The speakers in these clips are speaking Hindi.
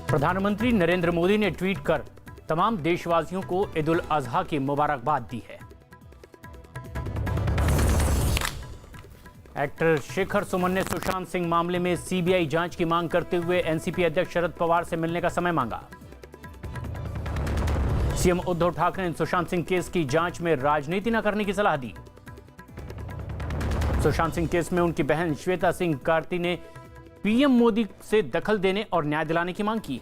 प्रधानमंत्री नरेंद्र मोदी ने ट्वीट कर तमाम देशवासियों को ईद उल अजहा की मुबारकबाद दी है। एक्टर शेखर सुमन ने सुशांत सिंह मामले में सीबीआई जांच की मांग करते हुए एनसीपी अध्यक्ष शरद पवार से मिलने का समय मांगा। सीएम उद्धव ठाकरे ने सुशांत सिंह केस की जांच में राजनीति न करने की सलाह दी। सुशांत सिंह केस में उनकी बहन श्वेता सिंह कार्ति ने पीएम मोदी से दखल देने और न्याय दिलाने की मांग की।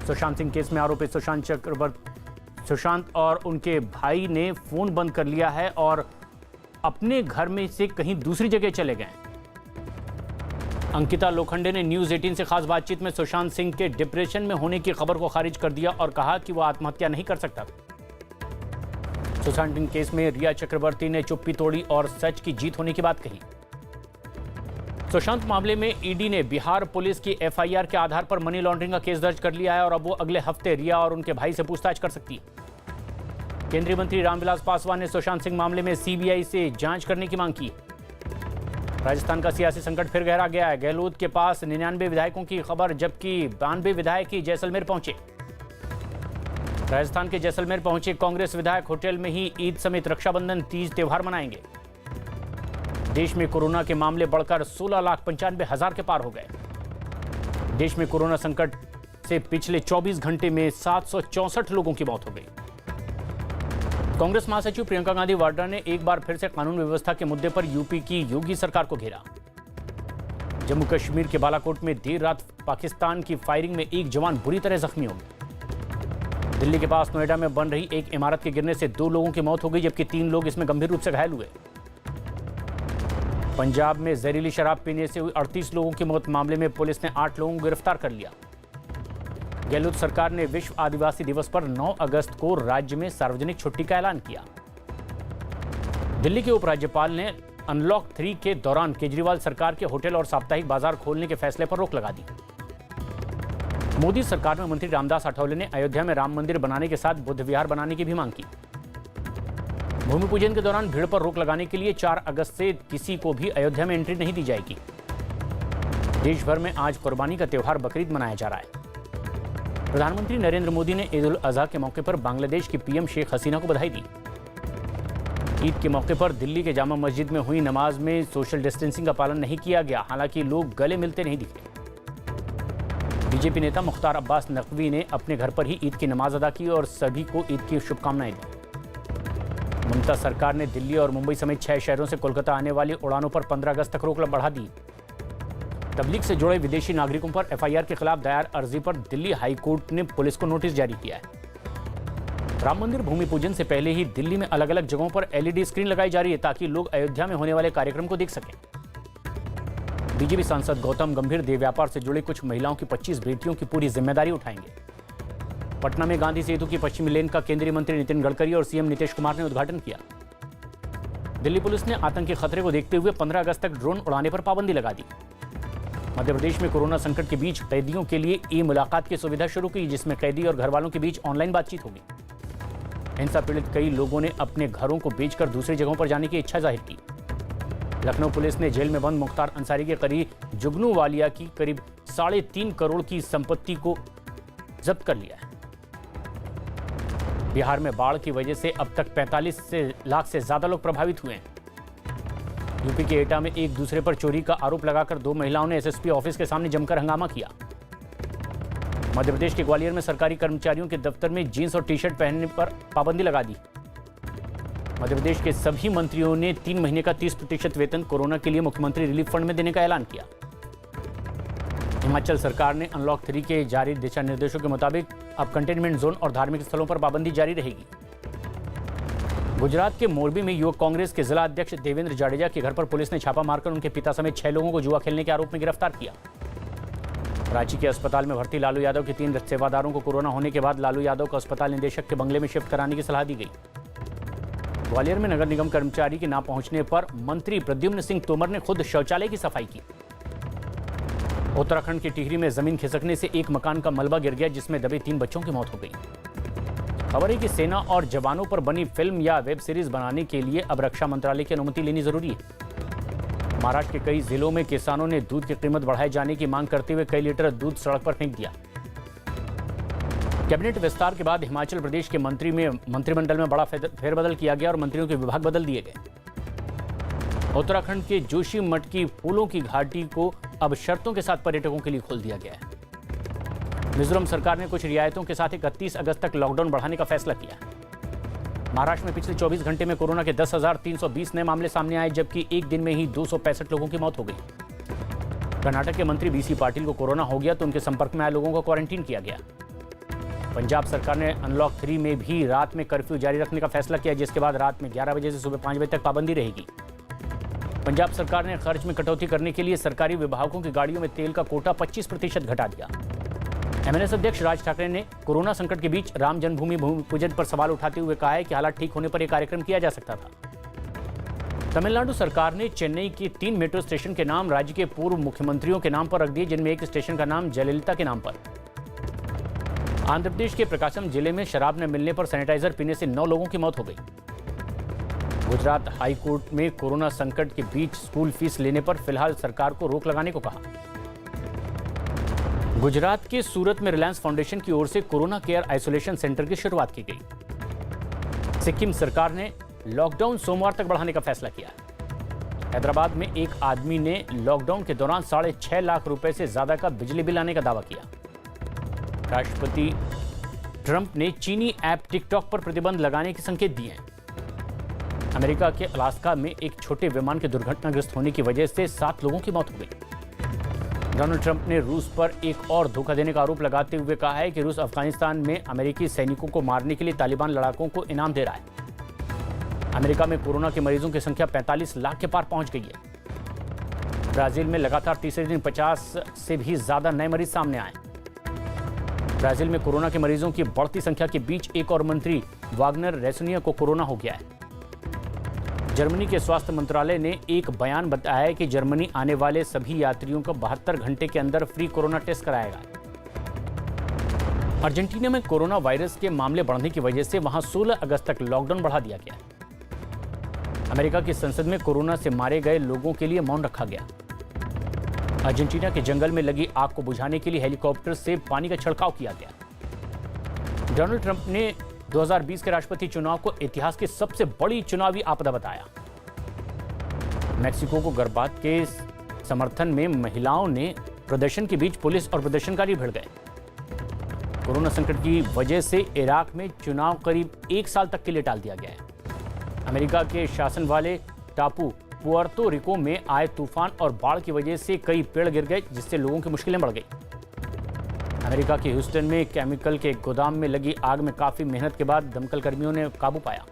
सुशांत सिंह केस में आरोपी सुशांत और उनके भाई ने फोन बंद कर लिया है और अपने घर में से कहीं दूसरी जगह चले गए। अंकिता लोखंडे ने न्यूज 18 से खास बातचीत में सुशांत सिंह के डिप्रेशन में होने की खबर को खारिज कर दिया और कहा कि वह आत्महत्या नहीं कर सकता। सुशांत सिंह केस में रिया चक्रवर्ती ने चुप्पी तोड़ी और सच की जीत होने की बात कही। सुशांत मामले में ईडी ने बिहार पुलिस की एफआईआर के आधार पर मनी लॉन्ड्रिंग का केस दर्ज कर लिया है और अब वो अगले हफ्ते रिया और उनके भाई से पूछताछ कर सकती है। केंद्रीय मंत्री रामविलास पासवान ने सुशांत सिंह मामले में सीबीआई से जांच करने की मांग की। राजस्थान का सियासी संकट फिर गहरा गया है। गहलोत के पास 99 विधायकों की खबर, जबकि 92 विधायक ही जैसलमेर पहुंचे। राजस्थान के जैसलमेर पहुंचे कांग्रेस विधायक होटल में ही ईद समेत रक्षाबंधन तीज त्योहार मनाएंगे। देश में कोरोना के मामले बढ़कर 16,95,000 के पार हो गए। देश में कोरोना संकट से पिछले 24 घंटे में 764 लोगों की मौत हो गई। कांग्रेस महासचिव प्रियंका गांधी वाड्रा ने एक बार फिर से कानून व्यवस्था के मुद्दे पर यूपी की योगी सरकार को घेरा। जम्मू कश्मीर के बालाकोट में देर रात पाकिस्तान की फायरिंग में एक जवान बुरी तरह जख्मी हो गए। दिल्ली के पास नोएडा में बन रही एक इमारत के गिरने से 2 लोगों की मौत हो गई, जबकि 3 लोग इसमें गंभीर रूप से घायल हुए। पंजाब में जहरीली शराब पीने से हुई 38 लोगों की मौत मामले में पुलिस ने 8 लोगों को गिरफ्तार कर लिया। गहलोत सरकार ने विश्व आदिवासी दिवस पर 9 अगस्त को राज्य में सार्वजनिक छुट्टी का ऐलान किया। दिल्ली के उपराज्यपाल ने अनलॉक 3 के दौरान केजरीवाल सरकार के होटल और साप्ताहिक बाजार खोलने के फैसले पर रोक लगा दी। मोदी सरकार में मंत्री रामदास अठावले ने अयोध्या में राम मंदिर बनाने के साथ बुद्ध विहार बनाने की भी मांग की। भूमि पूजन के दौरान भीड़ पर रोक लगाने के लिए 4 अगस्त से किसी को भी अयोध्या में एंट्री नहीं दी जाएगी। देश भर में आज कुर्बानी का त्योहार बकरीद मनाया जा रहा है। प्रधानमंत्री नरेंद्र मोदी ने ईद उल अजहा के मौके पर बांग्लादेश की पीएम शेख हसीना को बधाई दी। ईद के मौके पर दिल्ली के जामा मस्जिद में हुई नमाज में सोशल डिस्टेंसिंग का पालन नहीं किया गया, हालांकि लोग गले मिलते नहीं दिखे। बीजेपी नेता मुख्तार अब्बास नकवी ने अपने घर पर ही ईद की नमाज अदा की और सभी को ईद की शुभकामनाएं दी। ममता सरकार ने दिल्ली और मुंबई समेत 6 शहरों से कोलकाता आने वाली उड़ानों पर 15 अगस्त तक रोक बढ़ा दी। तबलीग से जुड़े विदेशी नागरिकों पर एफआईआर के खिलाफ दायर अर्जी पर दिल्ली हाई कोर्ट ने पुलिस को नोटिस जारी किया है। राम मंदिर भूमि पूजन से पहले ही दिल्ली में अलग अलग जगहों पर एलईडी स्क्रीन लगाई जा रही है ताकि लोग अयोध्या में होने वाले कार्यक्रम को देख सकें। बीजेपी सांसद गौतम गंभीर देह व्यापार से जुड़ी कुछ महिलाओं की 25 बेटियों की पूरी जिम्मेदारी उठाएंगे। पटना में गांधी सेतु की पश्चिमी लेन का केंद्रीय मंत्री नितिन गडकरी और सीएम नीतीश कुमार ने उद्घाटन किया। दिल्ली पुलिस ने आतंकी खतरे को देखते हुए 15 अगस्त तक ड्रोन उड़ाने पर पाबंदी लगा दी। मध्य प्रदेश में कोरोना संकट के बीच कैदियों के लिए ई मुलाकात की सुविधा शुरू की, जिसमें कैदी और घरवालों के बीच ऑनलाइन बातचीत होगी। हिंसा पीड़ित कई लोगों ने अपने घरों को बेचकर दूसरी जगहों पर जाने की इच्छा जाहिर की। लखनऊ पुलिस ने जेल में बंद मुख्तार अंसारी के करीब जुगनू वालिया की करीब 3.5 करोड़ की संपत्ति को जब्त कर लिया है। बिहार में बाढ़ की वजह से अब तक 45 लाख से ज्यादा लोग प्रभावित हुए हैं। यूपी के एटा में एक दूसरे पर चोरी का आरोप लगाकर 2 महिलाओं ने एसएसपी ऑफिस के सामने जमकर हंगामा किया। मध्य प्रदेश के ग्वालियर में सरकारी कर्मचारियों के दफ्तर में जींस और टी-शर्ट पहनने पर पाबंदी लगा दी। मध्य प्रदेश के सभी मंत्रियों ने 3 महीने का 30% वेतन कोरोना के लिए मुख्यमंत्री रिलीफ फंड में देने का ऐलान किया। हिमाचल सरकार ने अनलॉक 3 के जारी दिशा निर्देशों के मुताबिक अब कंटेनमेंट जोन और धार्मिक स्थलों पर पाबंदी जारी रहेगी। गुजरात के मोरबी में युवक कांग्रेस के जिला अध्यक्ष देवेंद्र जाडेजा के घर पर पुलिस ने छापा मारकर उनके पिता समेत 6 लोगों को जुआ खेलने के आरोप में गिरफ्तार किया। रांची के अस्पताल में भर्ती लालू यादव के 3 सेवादारों को कोरोना होने के बाद लालू यादव को अस्पताल निदेशक के बंगले में शिफ्ट कराने की सलाह दी गई। ग्वालियर में नगर निगम कर्मचारी के न पहुंचने पर मंत्री प्रद्युम्न सिंह तोमर ने खुद शौचालय की सफाई की। उत्तराखंड के टिहरी में जमीन खिसकने से एक मकान का मलबा गिर गया, जिसमें दबे 3 बच्चों की मौत हो गई। खबर है कि सेना और जवानों पर बनी फिल्म या वेब सीरीज बनाने के लिए अब रक्षा मंत्रालय की अनुमति लेनी जरूरी है। महाराष्ट्र के कई जिलों में किसानों ने दूध की कीमत बढ़ाए जाने की मांग करते हुए कई लीटर दूध सड़क पर फेंक दिया। कैबिनेट विस्तार के बाद हिमाचल प्रदेश के मंत्रिमंडल में बड़ा फेरबदल किया गया और मंत्रियों के विभाग बदल दिए गए। उत्तराखंड के जोशीमठ की फूलों की घाटी को अब शर्तों के साथ पर्यटकों के लिए खोल दिया गया है। मिजोरम सरकार ने कुछ रियायतों के साथ 31 अगस्त तक लॉकडाउन बढ़ाने का फैसला किया है। महाराष्ट्र में पिछले 24 घंटे में कोरोना के 10,320 नए मामले सामने आए, जबकि एक दिन में ही 265 लोगों की मौत हो गई। कर्नाटक के मंत्री बीसी पाटिल को कोरोना हो गया तो उनके संपर्क में आए लोगों को क्वारंटीन किया गया। पंजाब सरकार ने अनलॉक 3 में भी रात में कर्फ्यू जारी रखने का फैसला किया, जिसके बाद रात में 11 बजे से सुबह 5 बजे तक पाबंदी रहेगी। पंजाब सरकार ने खर्च में कटौती करने के लिए सरकारी विभागों की गाड़ियों में तेल का कोटा 25% घटा दिया। एमएनएस अध्यक्ष राज ठाकरे ने कोरोना संकट के बीच राम जन्मभूमि भूमि पूजन पर सवाल उठाते हुए कहा है कि हालात ठीक होने पर यह कार्यक्रम किया जा सकता था। तमिलनाडु सरकार ने चेन्नई के 3 मेट्रो स्टेशन के नाम राज्य के पूर्व मुख्यमंत्रियों के नाम पर रख दिए, जिनमें एक स्टेशन का नाम जयललिता के नाम पर। आंध्र प्रदेश के प्रकाशम जिले में शराब न मिलने पर सैनिटाइजर पीने से 9 लोगों की मौत हो गई। गुजरात हाई कोर्ट में कोरोना संकट के बीच स्कूल फीस लेने पर फिलहाल सरकार को रोक लगाने को कहा। गुजरात के सूरत में रिलायंस फाउंडेशन की ओर से कोरोना केयर आइसोलेशन सेंटर की शुरुआत की गई। सिक्किम सरकार ने लॉकडाउन सोमवार तक बढ़ाने का फैसला किया। हैदराबाद में एक आदमी ने लॉकडाउन के दौरान 6.5 लाख रुपए से ज्यादा का बिजली बिल आने का दावा किया। राष्ट्रपति ट्रंप ने चीनी ऐप टिकटॉक पर प्रतिबंध लगाने के संकेत दिए हैं। अमेरिका के अलास्का में एक छोटे विमान के दुर्घटनाग्रस्त होने की वजह से 7 लोगों की मौत हो गई। डोनाल्ड ट्रंप ने रूस पर एक और धोखा देने का आरोप लगाते हुए कहा है कि रूस अफगानिस्तान में अमेरिकी सैनिकों को मारने के लिए तालिबान लड़ाकों को इनाम दे रहा है। अमेरिका में कोरोना के मरीजों की संख्या 45 लाख के पार पहुंच गई है। ब्राजील में लगातार तीसरे दिन 50 से भी ज्यादा नए मरीज सामने आए। ब्राजील में कोरोना के मरीजों की बढ़ती संख्या के बीच एक और मंत्री वाग्नर रेसुनिया को कोरोना हो गया है। जर्मनी के स्वास्थ्य मंत्रालय ने एक बयान बताया है कि जर्मनी आने वाले सभी यात्रियों को 72 घंटे के अंदर फ्री कोरोना टेस्ट कराएगा। अर्जेंटीना में कोरोना वायरस के मामले बढ़ने की वजह से वहां 16 अगस्त तक लॉकडाउन बढ़ा दिया गया। अमेरिका की संसद में कोरोना से मारे गए लोगों के लिए मौन रखा गया। अर्जेंटीना के जंगल में लगी आग को बुझाने के लिए हेलीकॉप्टर से पानी का छिड़काव किया गया। डोनाल्ड ट्रंप ने 2020 के राष्ट्रपति चुनाव को इतिहास की सबसे बड़ी चुनावी आपदा बताया। मैक्सिको को गर्भपात के समर्थन में महिलाओं ने प्रदर्शन के बीच पुलिस और प्रदर्शनकारी भिड़ गए। कोरोना संकट की वजह से इराक में चुनाव करीब 1 साल तक के लिए टाल दिया गया है। अमेरिका के शासन वाले टापू पुएर्तो रिको में आए तूफान और बाढ़ की वजह से कई पेड़ गिर गए, जिससे लोगों की मुश्किलें बढ़ गई। अमेरिका के ह्यूस्टन में केमिकल के गोदाम में लगी आग में काफी मेहनत के बाद दमकल कर्मियों ने काबू पाया।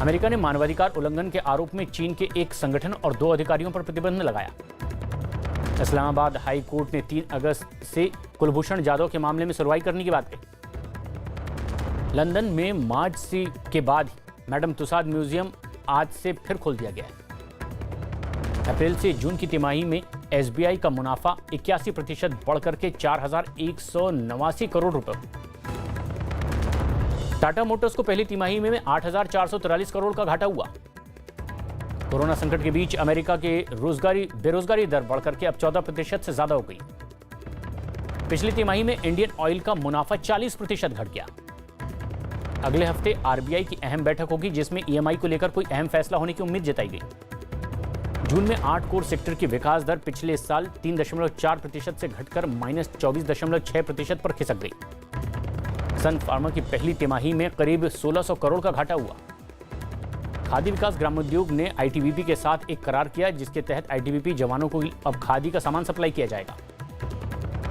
अमेरिका ने मानवाधिकार उल्लंघन के आरोप में चीन के एक संगठन और 2 अधिकारियों पर प्रतिबंध लगाया। इस्लामाबाद हाई कोर्ट ने 3 अगस्त से कुलभूषण जाधव के मामले में सुनवाई करने की बात कही। लंदन में मार्च के बाद मैडम तुसाद म्यूजियम आज से फिर खोल दिया गया है। अप्रैल से जून की तिमाही में एसबीआई का मुनाफा 81% बढ़कर के 4,189 करोड़ रुपए। टाटा मोटर्स को पहली तिमाही में 8,443 करोड़ का घाटा हुआ। कोरोना संकट के बीच अमेरिका के बेरोजगारी दर बढ़कर के अब 14% से ज्यादा हो गई। पिछली तिमाही में इंडियन ऑयल का मुनाफा 40% घट गया। अगले हफ्ते आरबीआई की अहम बैठक होगी, जिसमें ईएमआई को लेकर कोई अहम फैसला होने की उम्मीद जताई गई। जून में 8 कोर सेक्टर की विकास दर पिछले साल 3.4% से घटकर -24.6% पर खिसक गई। सन फार्मा की पहली तिमाही में करीब 1600 करोड़ का घाटा हुआ। खादी विकास ग्रामोद्योग ने आईटीबीपी के साथ एक करार किया, जिसके तहत आईटीबीपी जवानों को अब खादी का सामान सप्लाई किया जाएगा।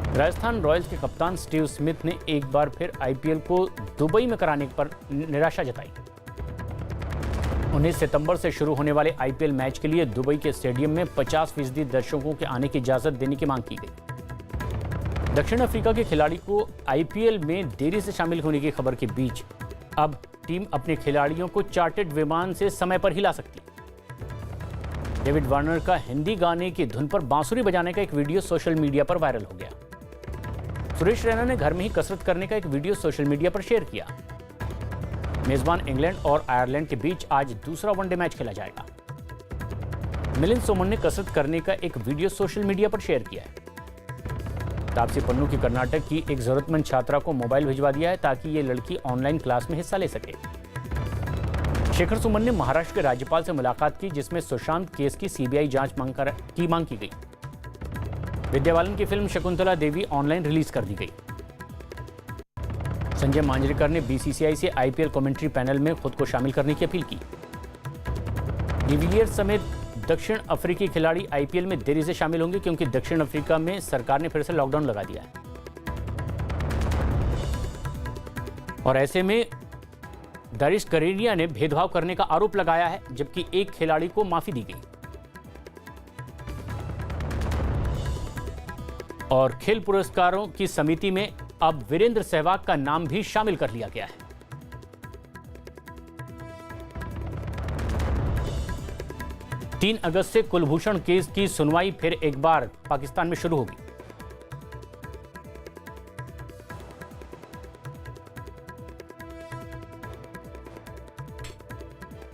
राजस्थान रॉयल्स के कप्तान स्टीव स्मिथ ने एक बार फिर आईपीएल को दुबई में कराने पर निराशा जताई। 19 सितंबर से शुरू होने वाले आईपीएल मैच के लिए दुबई के स्टेडियम में 50% दर्शकों के आने की इजाजत देने की मांग की गई। दक्षिण अफ्रीका के खिलाड़ी को आईपीएल में देरी से शामिल होने की खबर के बीच अब टीम अपने खिलाड़ियों को चार्टर्ड विमान से समय पर हिला सकती है। डेविड वार्नर का हिंदी गाने की धुन पर बांसुरी बजाने का एक वीडियो सोशल मीडिया पर वायरल हो गया। सुरेश रैना ने घर में ही कसरत करने का एक वीडियो सोशल मीडिया पर शेयर किया। मेजबान इंग्लैंड और आयरलैंड के बीच आज दूसरा वनडे मैच खेला जाएगा। मिलिंद सोमन ने कसरत करने का एक वीडियो सोशल मीडिया पर शेयर किया है। तापसी पन्नू की कर्नाटक की एक जरूरतमंद छात्रा को मोबाइल भिजवा दिया है ताकि ये लड़की ऑनलाइन क्लास में हिस्सा ले सके। शेखर सुमन ने महाराष्ट्र के राज्यपाल से मुलाकात की, जिसमें सुशांत केस की सीबीआई जांच की मांग की गई। विद्या बालन की film Shakuntala Devi online release कर दी गई। संजय मांजरेकर ने बीसीसीआई से आईपीएल कमेंट्री पैनल में खुद को शामिल करने की अपील की। डिविलियर्स समेत दक्षिण अफ्रीकी खिलाड़ी आईपीएल में देरी से शामिल होंगे क्योंकि दक्षिण अफ्रीका में सरकार ने फिर से लॉकडाउन लगा दिया है और ऐसे में दारिश करेरिया ने भेदभाव करने का आरोप लगाया है, जबकि एक खिलाड़ी को माफी दी गई। और खेल पुरस्कारों की समिति में अब वीरेंद्र सहवाग का नाम भी शामिल कर लिया गया है। 3 अगस्त से कुलभूषण केस की सुनवाई फिर एक बार पाकिस्तान में शुरू होगी।